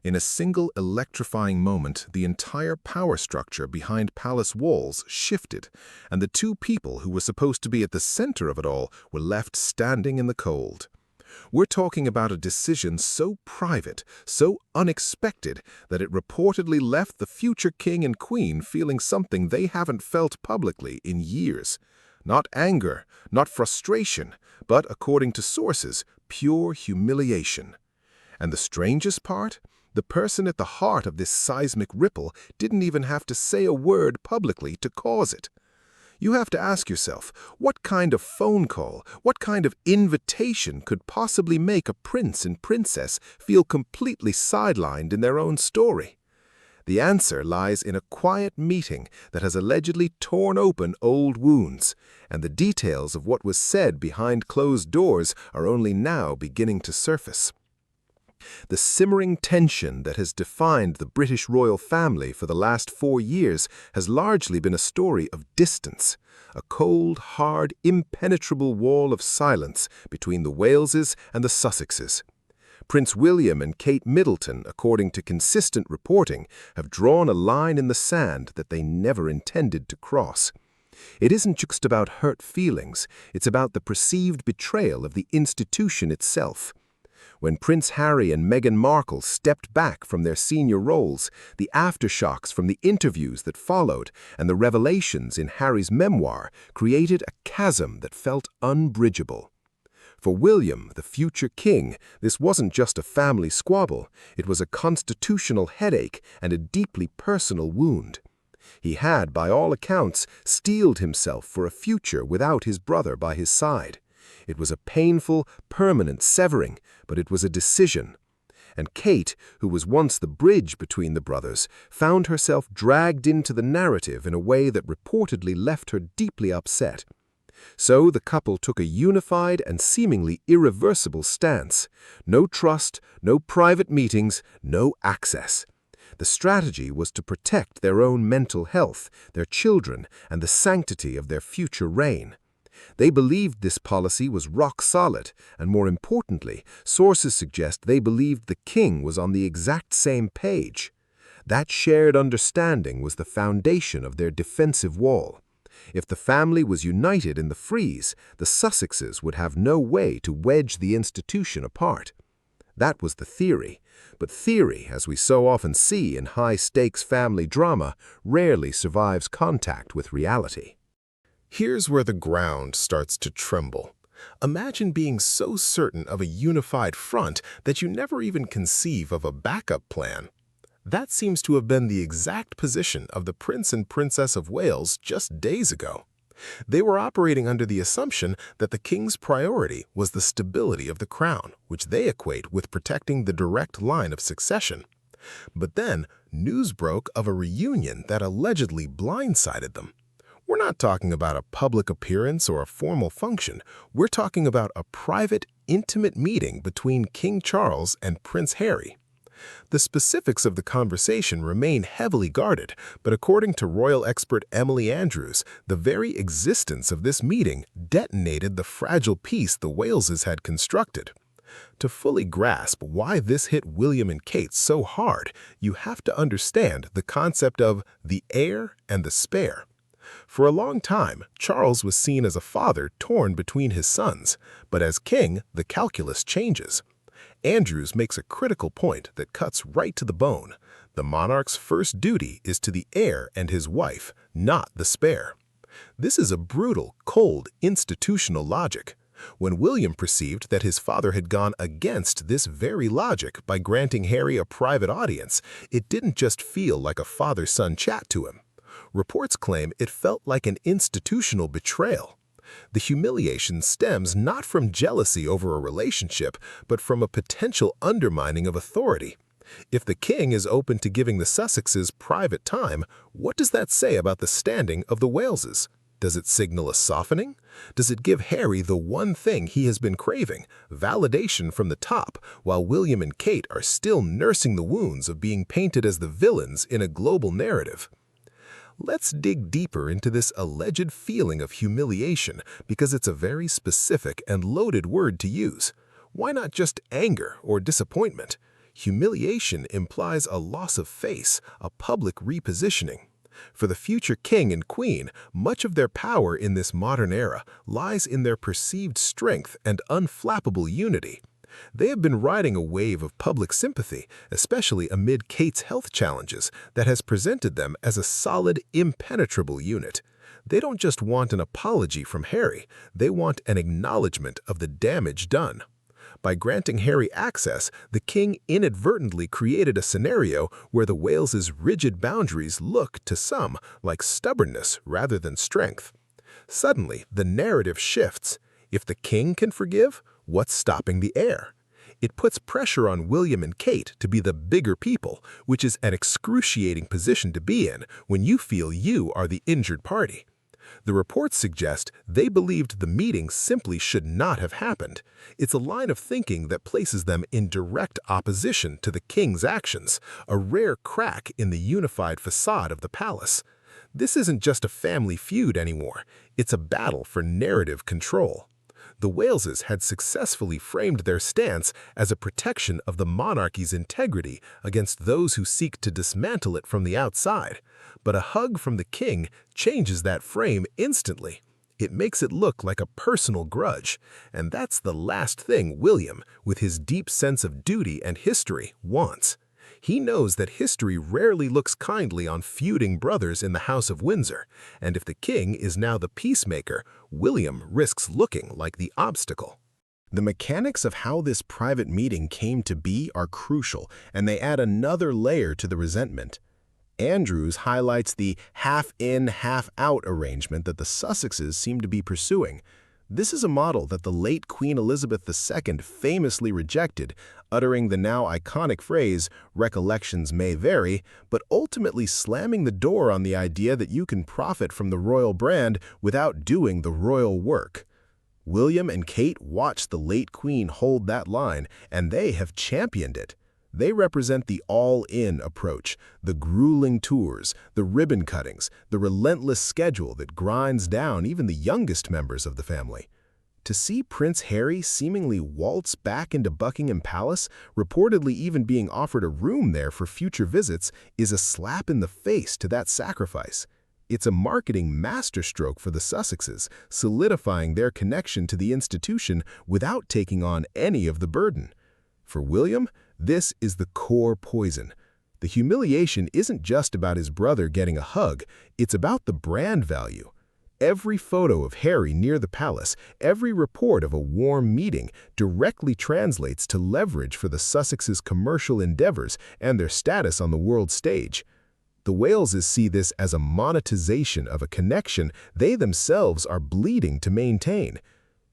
In a single electrifying moment, the entire power structure behind palace walls shifted, and the two people who were supposed to be at the center of it all were left standing in the cold. We're talking about a decision so private, so unexpected, that it reportedly left the future king and queen feeling something they haven't felt publicly in years. Not anger, not frustration, but, according to sources, pure humiliation. And the strangest part? The person at the heart of this seismic ripple didn't even have to say a word publicly to cause it. You have to ask yourself, what kind of phone call, what kind of invitation could possibly make a prince and princess feel completely sidelined in their own story? The answer lies in a quiet meeting that has allegedly torn open old wounds, and the details of what was said behind closed doors are only now beginning to surface. The simmering tension that has defined the British royal family for the last 4 years has largely been a story of distance, a cold, hard, impenetrable wall of silence between the Waleses and the Sussexes. Prince William and Kate Middleton, according to consistent reporting, have drawn a line in the sand that they never intended to cross. It isn't just about hurt feelings, it's about the perceived betrayal of the institution itself. When Prince Harry and Meghan Markle stepped back from their senior roles, the aftershocks from the interviews that followed and the revelations in Harry's memoir created a chasm that felt unbridgeable. For William, the future king, this wasn't just a family squabble, it was a constitutional headache and a deeply personal wound. He had, by all accounts, steeled himself for a future without his brother by his side. It was a painful, permanent severing, but it was a decision. And Kate, who was once the bridge between the brothers, found herself dragged into the narrative in a way that reportedly left her deeply upset. So the couple took a unified and seemingly irreversible stance. No trust, no private meetings, no access. The strategy was to protect their own mental health, their children, and the sanctity of their future reign. They believed this policy was rock solid, and more importantly, sources suggest they believed the king was on the exact same page. That shared understanding was the foundation of their defensive wall. If the family was united in the freeze, the Sussexes would have no way to wedge the institution apart. That was the theory, but theory, as we so often see in high-stakes family drama, rarely survives contact with reality. Here's where the ground starts to tremble. Imagine being so certain of a unified front that you never even conceive of a backup plan. That seems to have been the exact position of the Prince and Princess of Wales just days ago. They were operating under the assumption that the king's priority was the stability of the crown, which they equate with protecting the direct line of succession. But then, news broke of a reunion that allegedly blindsided them. We're not talking about a public appearance or a formal function. We're talking about a private, intimate meeting between King Charles and Prince Harry. The specifics of the conversation remain heavily guarded, but according to royal expert Emily Andrews, the very existence of this meeting detonated the fragile peace the Waleses had constructed. To fully grasp why this hit William and Kate so hard, you have to understand the concept of the heir and the spare. For a long time, Charles was seen as a father torn between his sons, but as king, the calculus changes. Andrews makes a critical point that cuts right to the bone. The monarch's first duty is to the heir and his wife, not the spare. This is a brutal, cold, institutional logic. When William perceived that his father had gone against this very logic by granting Harry a private audience, it didn't just feel like a father-son chat to him. Reports claim it felt like an institutional betrayal. The humiliation stems not from jealousy over a relationship, but from a potential undermining of authority. If the king is open to giving the Sussexes private time, what does that say about the standing of the Waleses? Does it signal a softening? Does it give Harry the one thing he has been craving, validation from the top, while William and Kate are still nursing the wounds of being painted as the villains in a global narrative? Let's dig deeper into this alleged feeling of humiliation because it's a very specific and loaded word to use. Why not just anger or disappointment? Humiliation implies a loss of face, a public repositioning. For the future king and queen, much of their power in this modern era lies in their perceived strength and unflappable unity. They have been riding a wave of public sympathy, especially amid Kate's health challenges, that has presented them as a solid, impenetrable unit. They don't just want an apology from Harry, they want an acknowledgement of the damage done. By granting Harry access, the king inadvertently created a scenario where the Wales's rigid boundaries look, to some, like stubbornness rather than strength. Suddenly, the narrative shifts. If the king can forgive, what's stopping the heir? It puts pressure on William and Kate to be the bigger people, which is an excruciating position to be in when you feel you are the injured party. The reports suggest they believed the meeting simply should not have happened. It's a line of thinking that places them in direct opposition to the king's actions, a rare crack in the unified facade of the palace. This isn't just a family feud anymore, it's a battle for narrative control. The Waleses had successfully framed their stance as a protection of the monarchy's integrity against those who seek to dismantle it from the outside. But a hug from the king changes that frame instantly. It makes it look like a personal grudge, and that's the last thing William, with his deep sense of duty and history, wants. He knows that history rarely looks kindly on feuding brothers in the House of Windsor, and if the king is now the peacemaker, William risks looking like the obstacle. The mechanics of how this private meeting came to be are crucial, and they add another layer to the resentment. Andrews highlights the half-in, half-out arrangement that the Sussexes seem to be pursuing. This is a model that the late Queen Elizabeth II famously rejected, uttering the now iconic phrase, "Recollections may vary," but ultimately slamming the door on the idea that you can profit from the royal brand without doing the royal work. William and Kate watched the late Queen hold that line, and they have championed it. They represent the all-in approach, the grueling tours, the ribbon cuttings, the relentless schedule that grinds down even the youngest members of the family. To see Prince Harry seemingly waltz back into Buckingham Palace, reportedly even being offered a room there for future visits, is a slap in the face to that sacrifice. It's a marketing masterstroke for the Sussexes, solidifying their connection to the institution without taking on any of the burden. For William, this is the core poison. The humiliation isn't just about his brother getting a hug, it's about the brand value. Every photo of Harry near the palace, every report of a warm meeting directly translates to leverage for the Sussexes' commercial endeavors and their status on the world stage. The Waleses see this as a monetization of a connection they themselves are bleeding to maintain.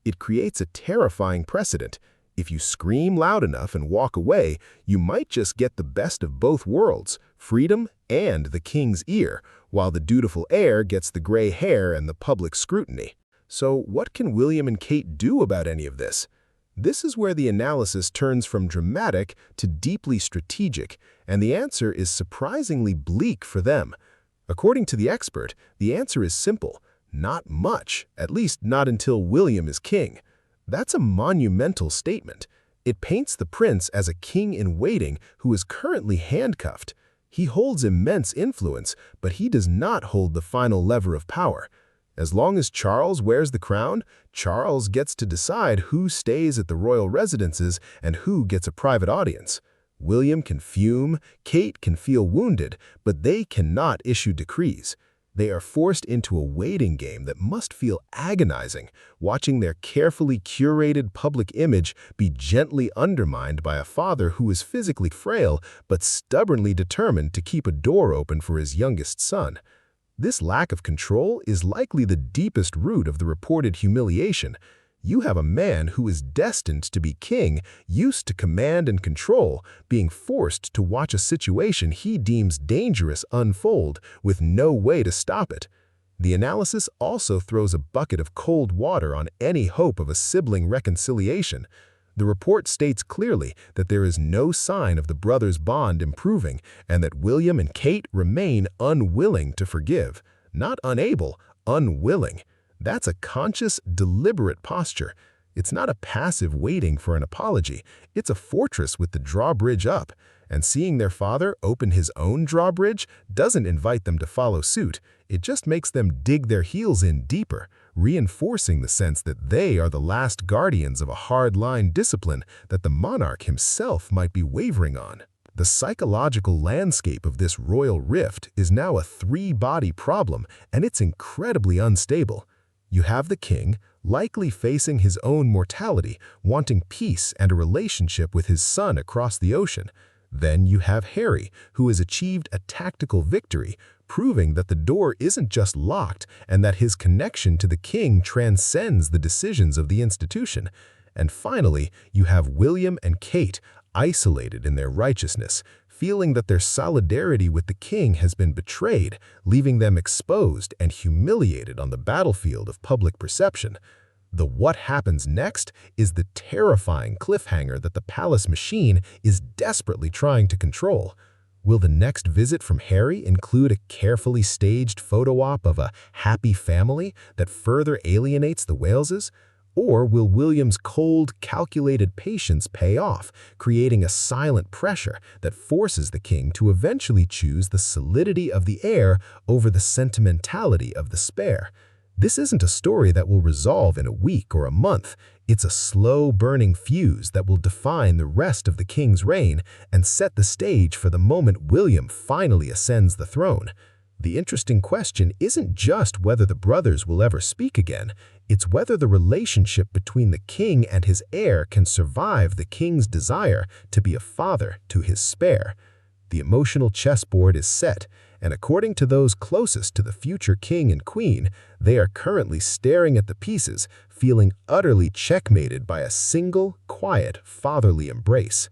It creates a terrifying precedent. If you scream loud enough and walk away, you might just get the best of both worlds, freedom and the king's ear, while the dutiful heir gets the gray hair and the public scrutiny. So what can William and Kate do about any of this? This is where the analysis turns from dramatic to deeply strategic, and the answer is surprisingly bleak for them. According to the expert, the answer is simple: not much, at least not until William is king. That's a monumental statement. It paints the prince as a king in waiting who is currently handcuffed. He holds immense influence, but he does not hold the final lever of power. As long as Charles wears the crown, Charles gets to decide who stays at the royal residences and who gets a private audience. William can fume, Kate can feel wounded, but they cannot issue decrees. They are forced into a waiting game that must feel agonizing, watching their carefully curated public image be gently undermined by a father who is physically frail but stubbornly determined to keep a door open for his youngest son. This lack of control is likely the deepest root of the reported humiliation. You have a man who is destined to be king, used to command and control, being forced to watch a situation he deems dangerous unfold with no way to stop it. The analysis also throws a bucket of cold water on any hope of a sibling reconciliation. The report states clearly that there is no sign of the brothers' bond improving and that William and Kate remain unwilling to forgive. Not unable, unwilling. That's a conscious, deliberate posture. It's not a passive waiting for an apology. It's a fortress with the drawbridge up. And seeing their father open his own drawbridge doesn't invite them to follow suit. It just makes them dig their heels in deeper, reinforcing the sense that they are the last guardians of a hard-line discipline that the monarch himself might be wavering on. The psychological landscape of this royal rift is now a three-body problem, and it's incredibly unstable. You have the king, likely facing his own mortality, wanting peace and a relationship with his son across the ocean. Then you have Harry, who has achieved a tactical victory, proving that the door isn't just locked and that his connection to the king transcends the decisions of the institution. And finally, you have William and Kate, isolated in their righteousness, feeling that their solidarity with the king has been betrayed, leaving them exposed and humiliated on the battlefield of public perception. The what happens next is the terrifying cliffhanger that the palace machine is desperately trying to control. Will the next visit from Harry include a carefully staged photo op of a happy family that further alienates the Waleses? Or will William's cold, calculated patience pay off, creating a silent pressure that forces the king to eventually choose the solidity of the heir over the sentimentality of the spare? This isn't a story that will resolve in a week or a month. It's a slow-burning fuse that will define the rest of the king's reign and set the stage for the moment William finally ascends the throne. The interesting question isn't just whether the brothers will ever speak again, it's whether the relationship between the king and his heir can survive the king's desire to be a father to his spare. The emotional chessboard is set, and according to those closest to the future king and queen, they are currently staring at the pieces, feeling utterly checkmated by a single, quiet, fatherly embrace.